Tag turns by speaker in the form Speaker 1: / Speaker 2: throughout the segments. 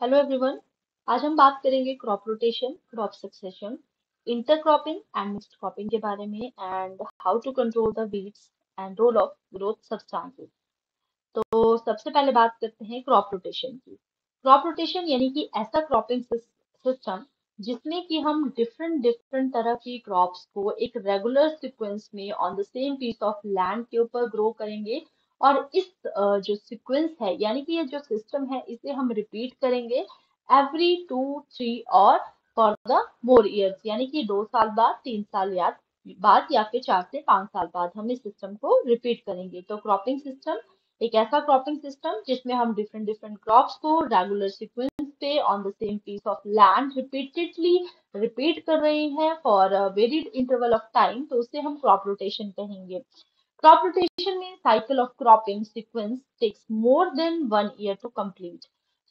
Speaker 1: Hello everyone. आज हम बात करेंगे crop rotation, crop succession, intercropping and mixed cropping के बारे में and how to control the weeds and role of growth substances. तो सबसे पहले बात करते हैं क्रॉप रोटेशन की। क्रॉप रोटेशन यानी कि ऐसा क्रॉपिंग सिस्टम जिसमें कि हम डिफरेंट डिफरेंट तरह की क्रॉप्स को एक रेगुलर सीक्वेंस में on the same piece of land के ऊपर ग्रो करेंगे। और इस जो सीक्वेंस है यानी कि ये जो सिस्टम है इसे हम रिपीट करेंगे एवरी 2 3 और फॉर द मोर ईयर्स, यानी कि 2 साल बाद, 3 साल बाद या फिर 4 से 5 साल बाद हम इस सिस्टम को रिपीट करेंगे। तो क्रॉपिंग सिस्टम एक ऐसा क्रॉपिंग सिस्टम जिसमें हम डिफरेंट डिफरेंट क्रॉप्स को रेगुलर सीक्वेंस पे on the same piece of land repeatedly repeat कर रहे हैं for varied interval of time, तो उसे हम क्रॉप रोटेशन कहेंगे। Crop rotation means cycle of cropping sequence takes more than 1 year to complete.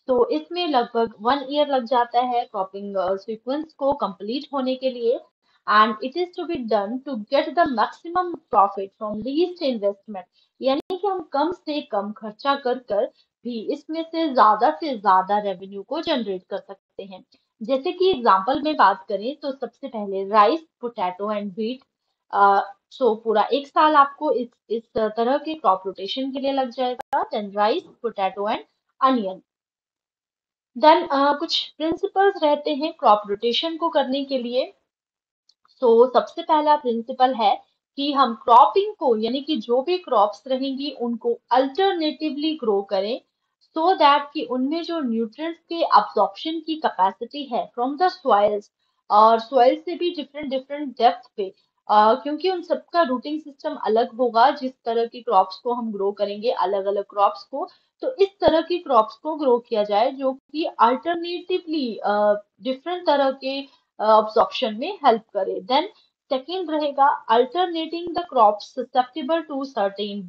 Speaker 1: तो इसमें लगभग 1 year लग जाता है क्रॉपिंग सीक्वेंस को कंप्लीट होने के लिए। And it is to be done to get the maximum profit from least investment, यानी कि हम कम से कम खर्चा कर कर भी इसमें से ज्यादा रेवेन्यू को जनरेट कर सकते हैं। जैसे कि एग्जांपल में बात करें तो सबसे पहले राइस, पोटैटो एंड व्हीट। सो पूरा 1 साल आपको इस तरह के क्रॉप रोटेशन के लिए लग जाएगा। Then rice, potato and onion. Then कुछ प्रिंसिपल्स रहते हैं क्रॉप रोटेशन को करने के लिए। सो सबसे पहला प्रिंसिपल है कि हम क्रॉपिंग को यानी कि जो भी क्रॉप्स रहेंगी उनको अल्टरनेटिवली ग्रो करें, सो दैट कि उनमें जो न्यूट्रिएंट्स के अब्जॉर्प्शन की कैपेसिटी है फ्रॉम द सॉइल्स, और सॉइल से भी डिफरेंट डिफरेंट डेप्थ पे, क्योंकि उन सबका रूटिंग सिस्टम अलग होगा। जिस तरह की क्रॉप्स को हम ग्रो करेंगे, अलग अलग क्रॉप्स को, तो इस तरह की क्रॉप्स को ग्रो किया जाए जो कि अल्टरनेटिवली डिफरेंट तरह के absorption में हेल्प करे। देन सेकेंड रहेगा alternating the crop susceptible to certain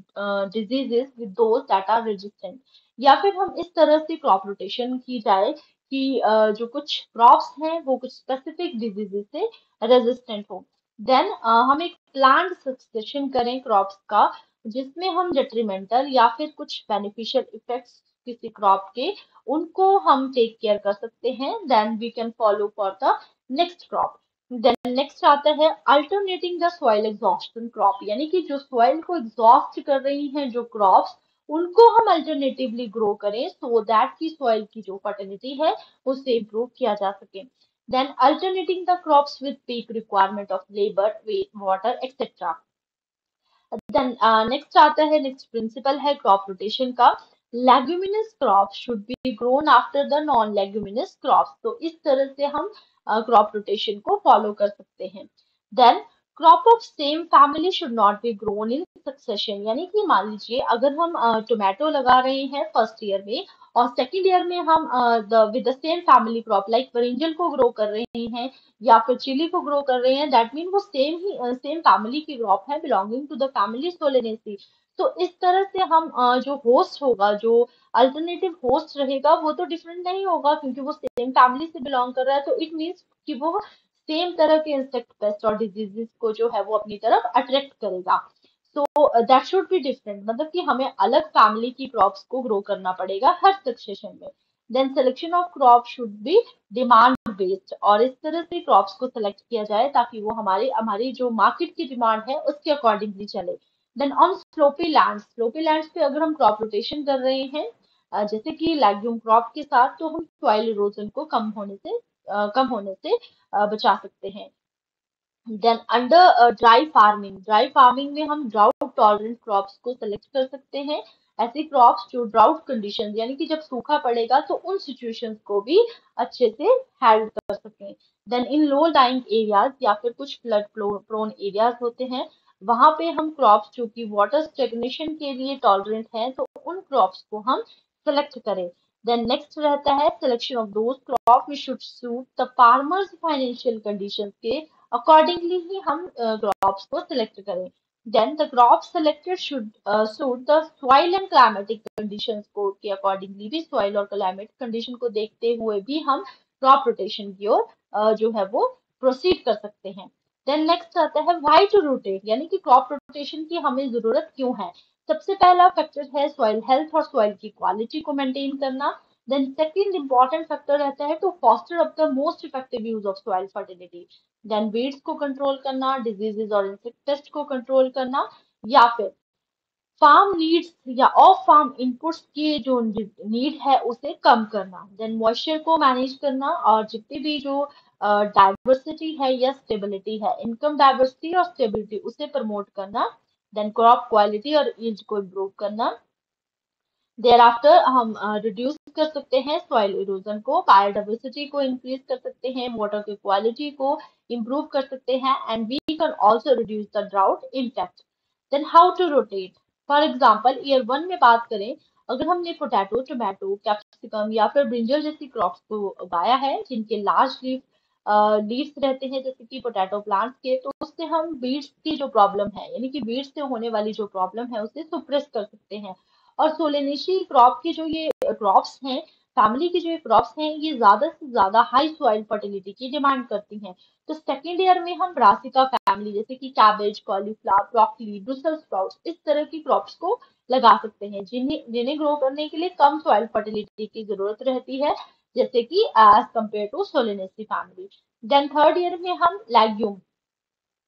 Speaker 1: diseases with those that are resistant, या फिर हम इस तरह से क्रॉप रोटेशन की जाए कि जो कुछ क्रॉप्स हैं वो कुछ स्पेसिफिक डिजीजेस से रेजिस्टेंट हो। देन हम एक प्लांट सक्सेशन करें क्रॉप्स का, जिसमें हम डेट्रीमेंटल या फिर कुछ बेनिफिशियल इफेक्ट्स किसी क्रॉप के, उनको हम टेक केयर कर सकते हैं। Then we can follow for the next crop. Then next आता है alternating the soil exhaustion crop, यानी कि जो सॉइल को एग्जॉस्ट कर रही हैं जो क्रॉप्स, उनको हम अल्टरनेटिवली ग्रो करें सो दैट की सॉइल की जो फर्टिलिटी है उसे इम्प्रूव किया जा सके। Then alternating the crops with peak requirement of labour, weight, water etcetera. Then next आता है, नेक्स्ट प्रिंसिपल है क्रॉप रोटेशन का, leguminous crop should be grown after the non leguminous crops. तो इस तरह से हम क्रॉप रोटेशन को फॉलो कर सकते हैं। Then crop of same family should not be grown in succession, यानी कि मान लीजिए अगर हम टोमेटो लगा रहे हैं फर्स्ट ईयर में और सेकेंड ईयर में हम with the same family crop like brinjal को ग्रो कर रहे हैं या फिर चिली को ग्रो कर रहे हैं, दैट मीन वो सेम फैमिली की क्रॉप है belonging to the family Solanaceae. तो इस तरह से हम जो होस्ट होगा, जो अल्टरनेटिव होस्ट रहेगा, वो तो डिफरेंट नहीं होगा क्योंकि वो सेम फैमिली से बिलोंग कर रहा है। तो इट मीन्स कि वो सेम तरह के इंसेक्ट, पेस्ट और डिजीजेस को जो है वो अपनी तरफ अट्रैक्ट करेगा। So that should be different, मतलब कि हमें अलग फैमिली की क्रॉप्स को ग्रो करना पड़ेगा हर सक्सेशन में। Then selection of crop should be demand based, और इस तरह से क्रॉप्स को सिलेक्ट किया जाए ताकि वो हमारे हमारी जो मार्केट की डिमांड है उसके अकॉर्डिंगली चले। देन ऑन स्लोपी लैंड्स पे अगर हम क्रॉप रोटेशन कर रहे हैं जैसे कि लैग्यूम क्रॉप के साथ, तो हम सॉइल इरोजन को कम होने से बचा सकते हैं। देन अंडर ड्राई फार्मिंग में हम ड्राउट टॉलरेंट क्रॉप्स को सेलेक्ट कर सकते हैं। ऐसी क्रॉप्स जो ड्राउट कंडीशंस यानी कि जब सूखा पड़ेगा तो उन सिचुएशंस को भी अच्छे से हैंडल कर सकें। Then in low lying areas या फिर कुछ फ्लड प्रोन एरियाज होते हैं, वहां पे हम क्रॉप्स जो कि वाटर स्टेगनेशन के लिए टॉलरेंट हैं, तो उन क्रॉप्स को हम सेलेक्ट करें। देन नेक्स्ट रहता है selection of those crop which should suit the farmers financial conditions के अकॉर्डिंगली ही हम क्रॉप्स को सिलेक्ट करें। Then the crop selected should suit the soil and climatic conditions को के अकॉर्डिंगली भी, सॉइल और क्लाइमेट कंडीशन को देखते हुए भी हम क्रॉप रोटेशन की ओर जो है वो प्रोसीड कर सकते हैं। देन नेक्स्ट आता है व्हाई टू रोटेट, यानी कि क्रॉप रोटेशन की हमें जरूरत क्यों है। सबसे पहला फैक्टर है सॉइल हेल्थ और सॉइल की क्वालिटी को मेंटेन करना। देन सेकंड इंपॉर्टेंट फैक्टर रहता है to foster up the most effective use of soil fertility. Then weeds को कंट्रोल करना, डिजीजेज और इंसेक्ट पेस्ट को कंट्रोल करना, या फिर फार्म नीड्स या ऑफ फार्म इनपुट्स की जो नीड है उसे कम करना, देन मॉइस्चर को मैनेज करना, और जितनी भी जो डाइवर्सिटी है या स्टेबिलिटी है, इनकम डाइवर्सिटी और स्टेबिलिटी उसे प्रमोट करना, देन क्रॉप क्वालिटी और यील्ड को इम्प्रूव करना। देयर आफ्टर हम रिड्यूस कर सकते हैं सॉइल इरोजन को, बायोडाइवर्सिटी को इंक्रीज कर सकते हैं, वाटर की क्वालिटी को इम्प्रूव कर सकते हैं, and we can also reduce the drought impact. Then how to rotate, for example year 1 में बात करें, अगर हमने पोटैटो, टोमेटो, कैप्सिकम या फिर ब्रिंजल जैसी क्रॉप्स को उगाया है जिनके लार्ज लीव्स रहते हैं जैसे कि पोटैटो प्लांट्स के, तो उससे हम बीड्स की जो प्रॉब्लम है यानी कि बीड्स से होने वाली जो प्रॉब्लम है उसे सुप्रेस कर सकते हैं। और सोलेनेसी क्रॉप की जो ये क्रॉप्स हैं, फैमिली की जो ये क्रॉप्स हैं, ये ज्यादा से ज्यादा हाई सॉइल फर्टिलिटी की डिमांड करती हैं। तो सेकेंड ईयर में हम ब्रासिका फैमिली जैसे कि cabbage, cauliflower, broccoli, Brussels sprouts इस तरह की क्रॉप्स को लगा सकते हैं जिन्हें जिन्हें ग्रो करने के लिए कम सॉइल फर्टिलिटी की जरूरत रहती है, जैसे कि as compared to Solanaceae family. Then third year में हम लेग्यूम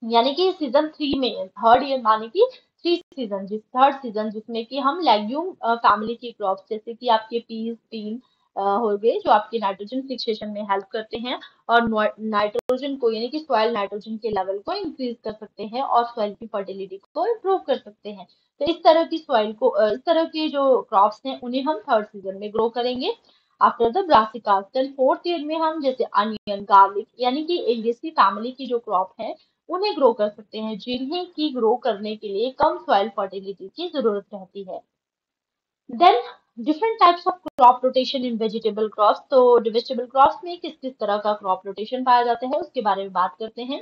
Speaker 1: यानी कि सीजन 3 में, थर्ड ईयर माने कि थर्ड सीजन जिसमें कि हम लेग्यूम फैमिली की क्रॉप्स जैसे कि आपके पीस, बीन हो गए जो आपके नाइट्रोजन फिक्सेशन में हेल्प करते हैं और नाइट्रोजन को यानी कि सॉइल नाइट्रोजन के लेवल को इंक्रीज कर सकते हैं और सॉइल की फर्टिलिटी को इम्प्रूव कर सकते हैं। तो इस तरह की सॉइल को इस तरह की जो क्रॉप्स हैं उन्हें हम थर्ड सीजन में ग्रो करेंगे after the brassicas. Then fourth year में हम जैसे अनियन, गार्लिक यानी कि एलियेसी फैमिली की जो क्रॉप है उन्हें ग्रो कर सकते हैं जिन्हें की ग्रो करने के लिए कम सॉइल फर्टिलिटी की जरूरत रहती है। Then different types of crop rotation in vegetable crops. तो वेजिटेबल क्रॉप्स में किस किस तरह का क्रॉप रोटेशन पाया जाता है उसके बारे में बात करते हैं।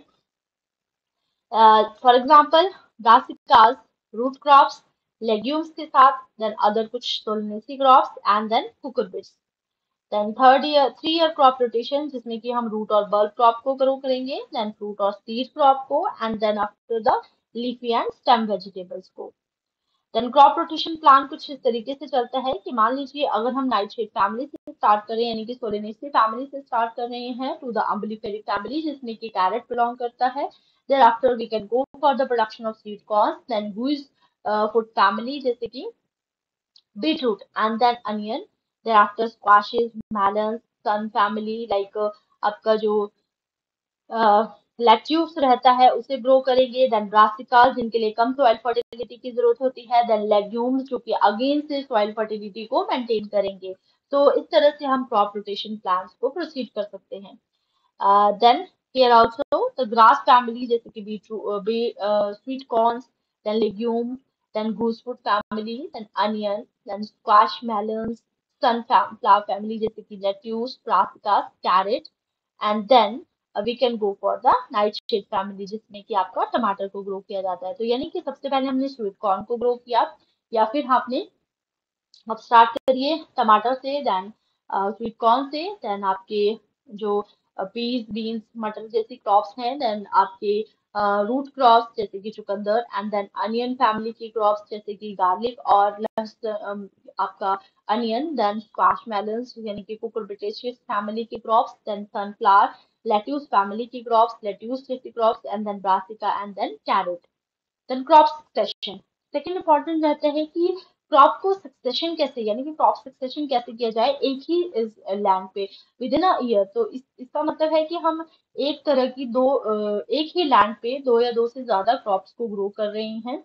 Speaker 1: For example brassicas, root crops, legumes के साथ, देन अदर कुछ solanaceae crops and then cucurbits. Then third year 3 year crop rotation जिसमें कि हम रूट और बल्ब क्रॉप को ग्रो करेंगे, देन फ्रूट और सीड क्रॉप को, and then after the leafy and stem vegetables को। देन क्रॉप रोटेशन प्लान कुछ इस तरीके से चलता है कि मान लीजिए अगर हम नाइटशेड फैमिली से स्टार्ट करें यानी कि सोलेनेसी फैमिली से स्टार्ट कर रहे हैं टू द अम्बिलिफेरी फैमिली जिसमें कि कैरेट बिलोंग करता है, then after we can go for the production of sweet corn, then गुइज फूड फैमिली जैसे कि beetroot, and then onion. Thereafter squashes, melons, sun family like आपका जो लेट्यूस रहता है उसे ग्रो करेंगे, देन ब्रासिकास जिनके लिए कम सॉइल फर्टिलिटी की जरूरत होती है, देन लेग्यूम्स जो कि अगेन से सॉइल फर्टिलिटी को मेंटेन करेंगे। तो इस तरह से हम क्रॉप रोटेशन प्लान्स को प्रोसीड कर सकते हैं। Then here also the grass family जैसे कि sweet corns, then legumes, then goosewood family, then onion, then squash melons, sunflower family जैसे कि lettuce, brassicas, carrot, and then we can go for the nightshade family जिसमें कि आपका टमाटर को grow किया जाता है। तो यानी कि सबसे पहले हमने स्वीट कॉर्न को ग्रो किया, या फिर आपने अब स्टार्ट करिए टमाटर से, देन स्वीट कॉर्न से, देन आपके जो पीस, बीन्स, मटर जैसी क्रॉप्स हैं, देन आपके रूट क्रॉप्स जैसे कि चुकंदर, एंड देन अनियन फैमिली की क्रॉप्स जैसे कि गार्लिक और आपका अनियन, देन स्क्वाश मेलन्स यानी कि कुकुरबिटेशियस फैमिली की crops, then sunflower, lettuce family की क्रॉप्स, लेट्यूस जैसी crops, and then brassica and then carrot. Then crop succession second important रहता है कि क्रॉप को सक्सेशन कैसे यानी कि क्रॉप सक्सेशन कैसे किया जाए एक ही इस लैंड पे विद इन अ ईयर। तो इसका मतलब है कि हम एक तरह की एक ही लैंड पे दो या दो से ज्यादा क्रॉप्स को ग्रो कर रहे हैं।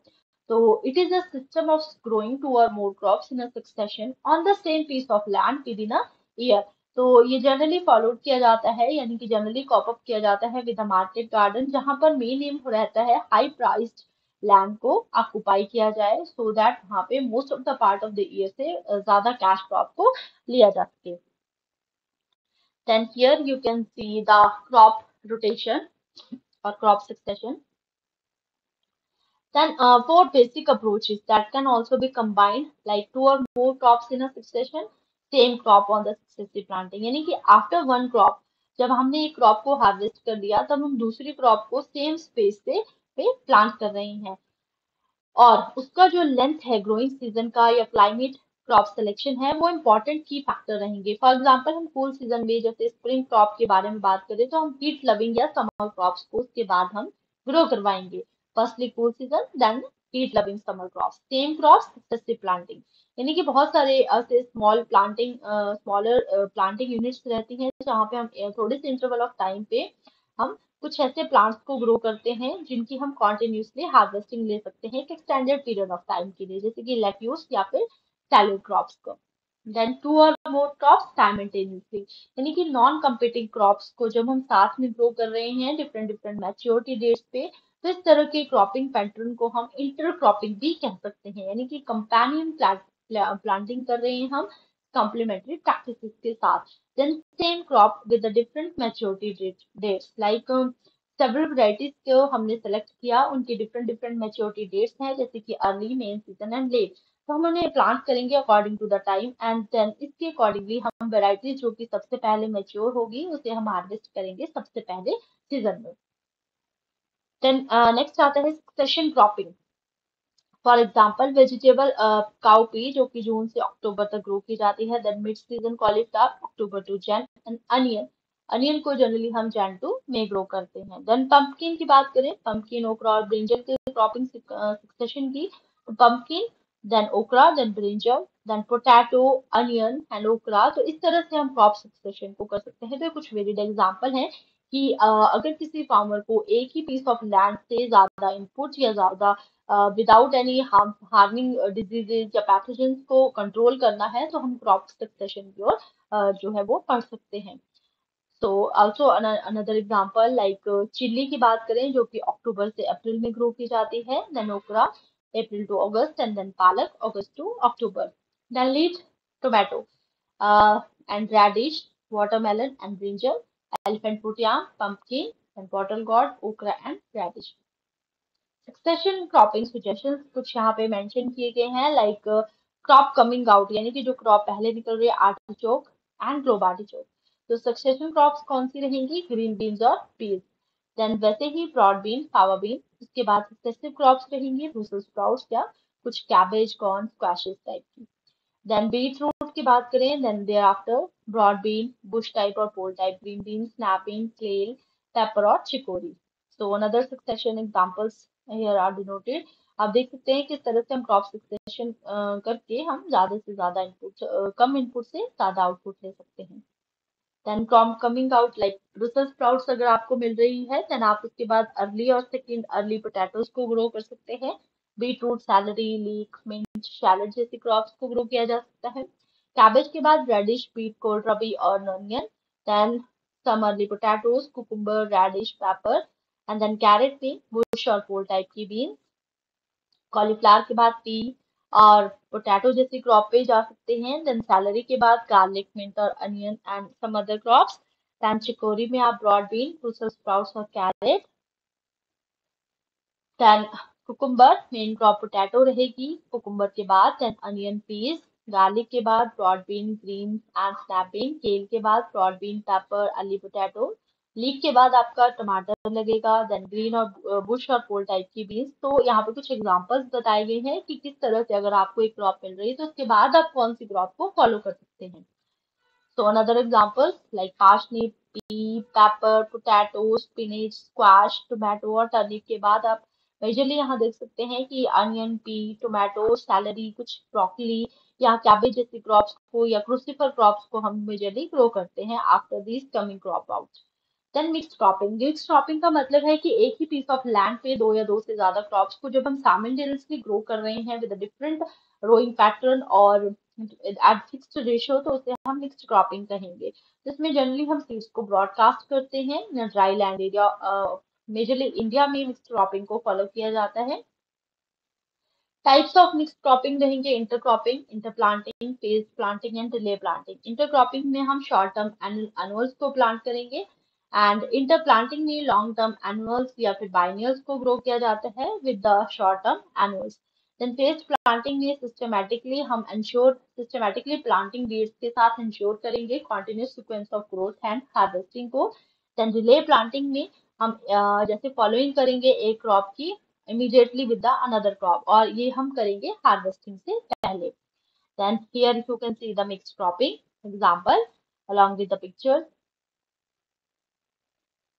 Speaker 1: तो it is a system of growing two और more crops in a succession on the same piece of land within a year. तो ये जनरली फॉलोड किया जाता है यानी कि जनरली कॉप अप किया जाता है विद अ मार्केट गार्डन जहां पर मेन एम रहता है हाई प्राइस्ड लैंड को ऑक्युपाई किया जाए सो दैट वहां पे most of the part of the year से ज्यादा कैश क्रॉप को लिया जा सके। Then here you can see the crop rotation or crop succession. Then four basic approaches that can also be combined like two or more crops in a succession, same crop on the successive planting। यानी कि after one crop जब हमने एक crop को harvest कर लिया तब हम दूसरी क्रॉप को सेम स्पेस पे प्लांट कर रहे हैं, और उसका जो लेंथ है ग्रोइंग सीजन का या क्लाइमेट क्रॉप सिलेक्शन है वो इम्पोर्टेंट की फैक्टर रहेंगे। फॉर एग्जांपल हम कूल सीजन में जैसे स्प्रिंग क्रॉप के बारे में बात करें तो हम हीट लविंग या समर क्रॉप्स को उसके बाद हम ग्रो करवाएंगे। Firstly cool season, then heat loving summer crops, same crops successive planting. यानी कि बहुत सारे ऐसे स्मॉलर प्लांटिंग यूनिट्स रहती हैं जहाँ पे हम थोड़े से इंटरवल ऑफ टाइम पे हम कुछ ऐसे प्लांट्स को ग्रो करते हैं जिनकी हम कॉन्टिन्यूसली हार्वेस्टिंग ले सकते हैं एक एक्सटेंडेड पीरियड ऑफ टाइम के लिए, जैसे कि लेट्यूस या फिर सैलेड क्रॉप्स को। देन टू और मोर क्रॉप्स साइमल्टेनियसली, यानी कि नॉन कम्पीटिंग क्रॉप्स को जब हम साथ में ग्रो कर रहे हैं डिफरेंट डिफरेंट मैच्योरिटी डेट्स पे, तो इस तरह के क्रॉपिंग पैटर्न को हम इंटर क्रॉपिंग भी कह सकते हैं। यानी कि कंपेनियन प्लांटिंग कर रहे हैं हम कॉम्प्लीमेंट्री प्रैक्टिसेस के साथ। then same crop with the different maturity dates like several varieties को हमने सेलेक्ट किया, उनकी डिफरेंट डिफरेंट मेच्योरिटी डेट्स हैं जैसे कि early, main, season and late. तो हम उन्हें प्लांट करेंगे according to the time and then इसके अकॉर्डिंगली हम वेराइटीज जो कि सबसे पहले मेच्योर होगी उसे हम हार्वेस्ट करेंगे सबसे पहले सीजन में। देन नेक्स्ट आता है succession cropping. For example vegetable cowpea जो कि जून से अक्टूबर तक ग्रो की जाती है। Then mid season cauliflower October to Jan. And onion, onion को जनरली हम जैन टू मई ग्रो करते हैं। देन पंपकिन की बात करें, पंपकिन, ओकरा और ब्रिंजल के क्रॉपिंग सक्सेशन की, तो pumpkin, then okra, then brinjal, then potato, onion and okra. तो इस तरह से हम क्रॉप सक्सेशन को कर सकते हैं। तो ये कुछ वेरिड एग्जाम्पल हैं कि अगर किसी फार्मर को एक ही पीस ऑफ लैंड से ज्यादा इनपुट या ज्यादा विदाउट एनी हार्मिंग डिजीजेज या पैथोजेंस को कंट्रोल करना है तो हम क्रॉप सक्सेशन की ओर जो है वो पढ़ सकते हैं। So also another example like chilli की बात करें जो कि अक्टूबर से अप्रैल में ग्रो की जाती है। Then okra April to August and then palak August to October. Then lead tomato and radish, watermelon and brinjal, elephant fruit yam, pumpkin and bottle gourd, okra and radish। Succession cropping suggestions कुछ यहाँ पे mention किए गए हैं like crop coming out, यानी कि जो crop पहले निकल रही है आर्टिचोक एंड ग्लोब आर्टिचोक। तो सक्सेशन क्रॉप्स कौन सी रहेंगी, ग्रीन बीन्स और पीस। देन वैसे ही ब्रॉड बीन, फावा बीन। उसके बाद सक्सेसिव क्रॉप्स रहेंगी ब्रुसेल्स स्प्राउट्स या कुछ कैबेज, कॉर्न, स्क्वैशेस टाइप की। देन बीट रूट की बात करें, then thereafter broad bean, bush type और pole type green bean, snap bean, kale, pepper और chicory. So another succession examples here are denoted. आप देख सकते हैं किस तरह से हम क्रॉप सक्सेशन करके हम ज्यादा से ज्यादा इनपुट, कम इनपुट से ज्यादा आउटपुट ले सकते हैं। Then crop coming out like Brussels sprouts अगर आपको मिल रही है देन आप उसके बाद अर्ली और सेकेंड अर्ली पोटैटोज को ग्रो कर सकते हैं। बीट रूट, सैलरी, लीक, मिंच, शैलड जैसी क्रॉप्स को ग्रो किया जा सकता है। कैबेज के बाद रेडिश, बीट, कोलराबी और onion. Then some early potatoes, cucumber, radish, pepper and then carrot में बुश और पोल टाइप की बीन्स। कॉलीफ्लावर के बाद पी और पोटैटो जैसी क्रॉप पे जा सकते हैं। देन सैलरी के बाद गार्लिक, मिंट और onion and some other crops. Then chicory में आप ब्रॉड बीन, ब्रुसेल्स स्प्राउट्स और carrot. Then cucumber main crop potato रहेगी कुकुम्बर के बाद। देन अनियन, पीस, गार्लिक के बाद broad bean, green and snap bean, kale के बाद broad bean, pepper, early potato. Leek के बाद आपका टमाटर लगेगा। देन ग्रीन और बुश और पोल टाइप की बीन्स। तो यहाँ पे कुछ एग्जांपल्स बताए गए हैं कि किस तरह से अगर आपको एक क्रॉप मिल रही है तो उसके बाद आप कौन सी क्रॉप को फॉलो कर सकते हैं। So another examples like parsnip, pea, pepper, potato, spinach, squash, tomato और turnip के बाद आप मेजरली यहाँ देख सकते हैं कि अनियन, पी, टोमेटो, सैलरी, कुछ ब्रोकली या कैबेज जैसी क्रॉप्स को या क्रूसिफर क्रॉप्स को हम मेजरली ग्रो करते हैं after this coming crop out. Then mix cropping, mix cropping का मतलब है कि एक ही पीस ऑफ लैंड पे दो या दो से ज्यादा क्रॉप्स को जब हम साइमल्टेनियसली ग्रो कर रहे हैं विद डिफरेंट रोइंग पैटर्न और एट फिक्स्ड रेशियो तो उसे हम मिक्स्ड क्रॉपिंग कहेंगे। जिसमें जनरली हम सीड्स को ब्रॉडकास्ट करते हैं dry land area, majorly India में मिक्स्ड क्रॉपिंग को फॉलो किया जाता है। टाइप्स ऑफ मिक्स्ड क्रॉपिंग रहेंगे inter cropping, inter planting, phase planting and relay planting. Inter cropping में हम शॉर्ट टर्म एनुअल्स को प्लांट करेंगे एंड इंटर प्लांटिंग में लॉन्ग टर्म एनुअल्स या फिर बाइनियल्स को ग्रो किया जाता है with the short term annuals. Then phase planting में सिस्टमैटिकली प्लांटिंग बीड्स के साथ इंश्योर करेंगे continuous sequence of growth and harvesting को। देन रिले प्लांटिंग में हम जैसे फॉलोइंग करेंगे एक क्रॉप की immediately with the another crop और ये हम करेंगे हार्वेस्टिंग से पहले। Then here you can see the mixed cropping example along with the pictures.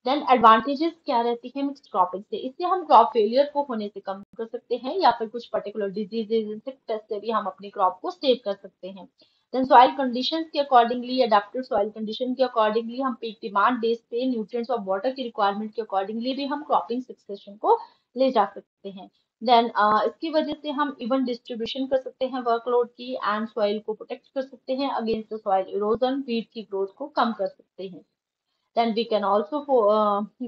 Speaker 1: Then advantages क्या रहती है मिक्स क्रॉपिंग से, इससे हम क्रॉप फेलियर को होने से कम कर सकते हैं या फिर कुछ पर्टिकुलर डिजीजेज इंसेक्ट से भी हम अपनी क्रॉप को सेव कर सकते हैं। देन सॉइल कंडीशंस के अकॉर्डिंगली, अडेप्टेड सॉइल कंडीशन के अकॉर्डिंगली हम पीक डिमांड बेस पे न्यूट्रिएंट्स और वाटर की रिक्वायरमेंट के अकॉर्डिंगली भी हम क्रॉपिंग सक्सेशन को ले जा सकते हैं। देन इसकी वजह से हम इवन डिस्ट्रीब्यूशन कर सकते हैं वर्कलोड की एंड सॉइल को प्रोटेक्ट कर सकते हैं against the soil erosion, weed की ग्रोथ को कम कर सकते हैं। Then we can also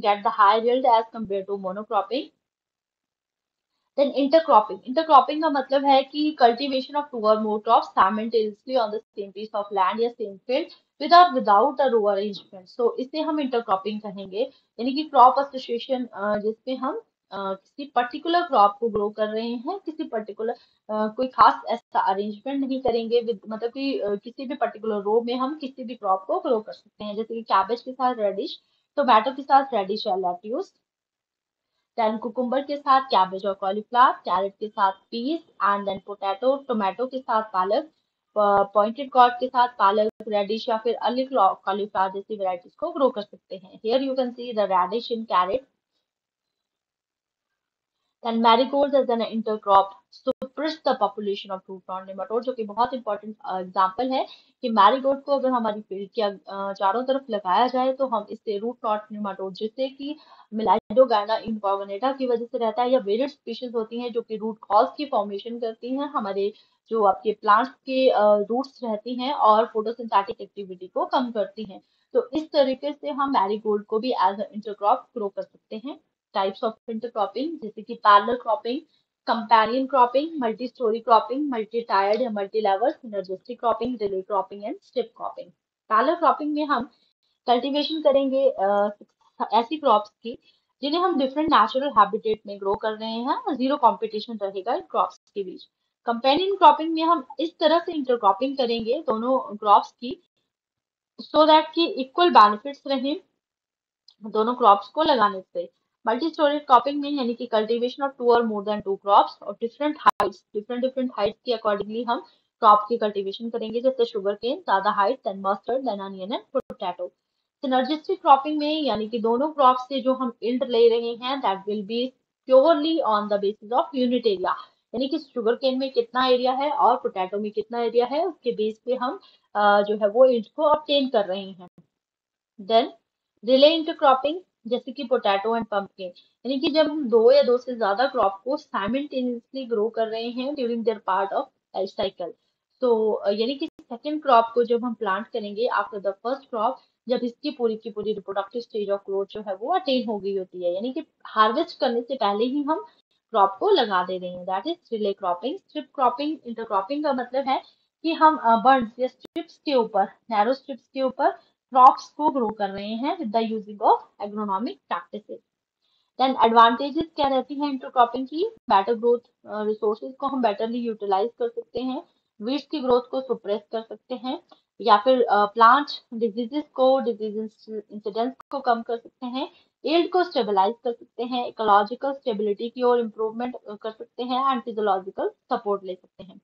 Speaker 1: get the high yield as compared to monocropping. Then intercropping. Intercropping का मतलब है कि cultivation of two or more crops simultaneously on the same piece of land या same field with or without a row arrangement. So इसे हम intercropping कहेंगे, यानी कि crop association जिसमें हम किसी पर्टिकुलर क्रॉप को ग्रो कर रहे हैं, किसी पर्टिकुलर कोई खास ऐसा अरेंजमेंट नहीं करेंगे विद, मतलब कि किसी भी पर्टिकुलर रो में हम किसी भी क्रॉप को ग्रो कर सकते हैं, जैसे कि कैबेज के साथ रेडिश, टोमेटो के साथ रेडिश या लेट्यूस, देन कुकुम्बर के साथ कैबेज और कॉलीफ्लावर, कैरेट के साथ peas and then potato, tomato के साथ पालक, पॉइंटेड कॉर्ड के साथ पालक, रेडिश या फिर अर्ली कॉलीफ्लावर जैसी वेराइटीज को ग्रो कर सकते हैं। Here you can see the radish in carrot. Then marigolds as an intercrop suppress the population of root knot nematode, जो कि बहुत इंपॉर्टेंट एग्जांपल है कि मैरीगोल्ड को अगर हमारी फील्ड के चारों तरफ लगाया जाए तो हम इससे रूट नॉट निमाटोड, जिससे कि मिलाइडोगाना इनकॉर्बोनेटा की वजह से रहता है, या वेरियड स्पीशीज होती हैं जो कि रूट कॉल्स की फॉर्मेशन करती हैं हमारे जो आपके प्लांट्स के रूट्स रहती हैं और फोटोसिंथेटिक एक्टिविटी को कम करती हैं। तो इस तरीके से हम मैरीगोल्ड को भी एज इंटरक्रॉप ग्रो कर सकते हैं। टाइप्स ऑफ इंटरक्रॉपिंग जैसे कि parallel cropping, companion cropping, multi story cropping, multi tiered या multi level, synergistic cropping, relay cropping and strip cropping. Parallel cropping में हम कल्टीवेशन करेंगे ऐसी क्रॉप्स की जिन्हें हम डिफरेंट नेचुरल हैबिटेट में ग्रो कर रहे हैं और जीरो कंपटीशन रहेगा इन क्रॉप्स के बीच। कंपेनियन क्रॉपिंग में हम इस तरह से इंटरक्रॉपिंग करेंगे दोनों क्रॉप्स की सो दैट कि इक्वल बेनिफिट्स रहें दोनों क्रॉप्स को लगाने से। मल्टी स्टोरेज क्रॉपिंग में यानी कि कल्टीवेशन ऑफ टू और मोर देन टू क्रॉप्स और डिफरेंट डिफरेंट हाइट्स के अकॉर्डिंगली हम क्रॉप की कल्टीवेशन करेंगे, जैसे शुगर केन ज्यादा height, then mustard, then onion and potato. Synergistic cropping में यानी कि दोनों क्रॉप से जो हम यील्ड ले रहे हैं that will be purely on the basis of unit area, यानी कि शुगर केन में कितना एरिया है और पोटैटो में कितना एरिया है उसके बेस पे हम जो है वो यील्ड को ऑब्टेन कर रहे हैं। देन रिले इंटरक्रॉपिंग जैसे कि पोटैटो एंड पंपकिन, यानी कि जब हम दो या दो से ज्यादा क्रॉप को साइमल्टेनियसली ग्रो कर रहे हैं during their part of life cycle. तो यानी कि सेकंड क्रॉप को जब हम प्लांट करेंगे आफ्टर द फर्स्ट क्रॉप, जब इसकी पूरी की पूरी रिप्रोडक्टिव स्टेज ऑफ ग्रोथ जो है वो अटेन हो गई होती है, यानी कि हार्वेस्ट करने से पहले ही हम क्रॉप को लगा दे रहे हैं, that is relay cropping. Strip cropping intercropping का मतलब है कि हम बर्ड्स या स्ट्रिप्स के ऊपर, नैरो स्ट्रिप्स के ऊपर क्रॉप्स को ग्रो कर रहे हैं with the using of agronomic practices. Then advantages क्या रहती हैं इंटरक्रॉपिंग की, बेटर ग्रोथ, रिसोर्सेज को हम बेटरली यूटिलाइज कर सकते हैं, वीड्स की ग्रोथ को सुप्रेस कर सकते हैं, या फिर प्लांट डिजीज इंसिडेंस को कम कर सकते हैं, यील्ड को स्टेबलाइज कर सकते हैं, इकोलॉजिकल स्टेबिलिटी की ओर इम्प्रूवमेंट कर सकते हैं एंड फिजियोलॉजिकल सपोर्ट ले सकते हैं।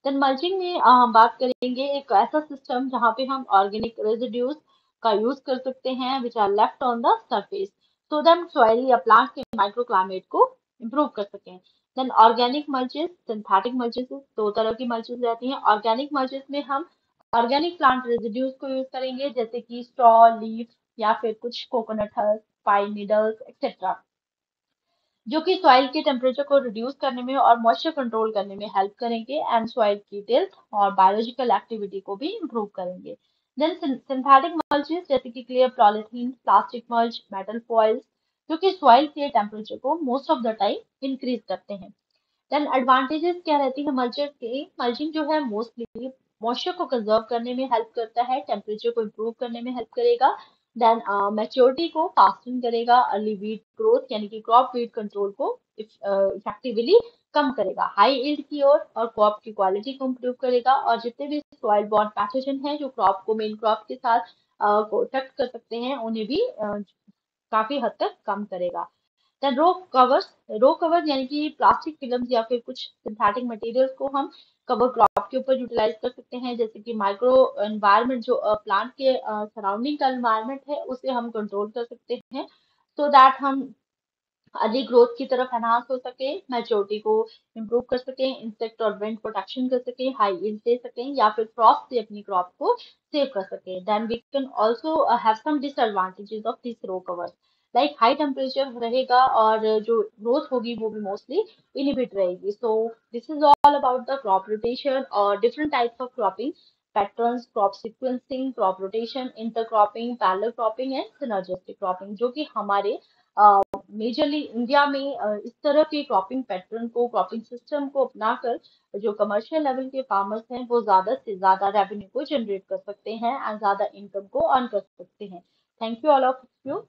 Speaker 1: देन मल्चिंग में हम बात करेंगे एक ऐसा सिस्टम जहाँ पे हम ऑर्गेनिक रेजिड्यूज का यूज कर सकते हैं which are left on the surface so that soil या प्लांट के माइक्रोक्लाइमेट को इम्प्रूव कर सकें। Then organic mulches, synthetic mulches, दो तरह की मल्चेस रहती हैं। ऑर्गेनिक मल्चेस में हम ऑर्गेनिक प्लांट रेजिड्यूज को यूज करेंगे जैसे कि स्ट्रॉ, लीफ या फिर कुछ coconut Hulk, pine needles etcetera, जो कि सॉइल के टेम्परेचर को रिड्यूस करने में और मॉइस्चर कंट्रोल करने में हेल्प करेंगे एंड सॉइल की टिल्थ और बायोलॉजिकल एक्टिविटी को भी इम्प्रूव करेंगे। देन सिंथेटिक मल्चेस जैसे कि clear polythene, plastic mulch, metal foils, जो कि सॉइल के टेम्परेचर को most of the time increase करते हैं। देन एडवांटेजेस क्या रहती है मल्चर के, मल्चिंग जो है मोस्टली मॉइस्चर को कंजर्व करने में हेल्प करता है, टेम्परेचर को इम्प्रूव करने में हेल्प करेगा, देन मैच्योरिटी को फास्टन करेगा, अर्ली वीट ग्रोथ यानी कि क्रॉप वीट कंट्रोल को इफेक्टिवली कम करेगा, हाई यील्ड की ओर और क्रॉप की क्वालिटी को इम्प्रूव करेगा, और जितने भी सॉइल बॉर्न पैथोजन है जो क्रॉप को मेन क्रॉप के साथ प्रोटेक्ट कर सकते हैं उन्हें भी काफी हद तक कम करेगा। देन रो कवर्स यानी कि प्लास्टिक फिल्म या फिर कुछ सिंथेटिक मटेरियल्स को हम कवर क्रॉप के ऊपर यूटिलाइज कर सकते हैं, जैसे कि माइक्रो एनवायरनमेंट जो प्लांट के सराउंडिंग का एनवायरनमेंट है उसे हम कंट्रोल कर सकते हैं, सो दैट हम अधिक ग्रोथ की तरफ एनहांस हो सके, मैच्योरिटी को इम्प्रूव कर सकें, इंसेक्ट और विंड प्रोटेक्शन कर सकें, हाई यील्ड दे सकें, या फिर फ्रॉस्ट से अपनी क्रॉप को सेव कर सकें। Then we can also have some disadvantages of this row cover, like high temperature रहेगा और जो ग्रोथ होगी वो भी मोस्टली इनहिबिट रहेगी। So this is all about the crop rotation और different types of cropping patterns, crop sequencing, crop rotation, intercropping, parallel cropping and synergistic cropping, जो कि हमारे मेजरली इंडिया में इस तरह के क्रॉपिंग पैटर्न को, क्रॉपिंग सिस्टम को अपनाकर जो कमर्शियल लेवल के फार्मर्स हैं वो ज्यादा से ज्यादा रेवेन्यू को जनरेट कर सकते हैं एंड ज्यादा इनकम को अर्न कर सकते हैं। Thank you all of you.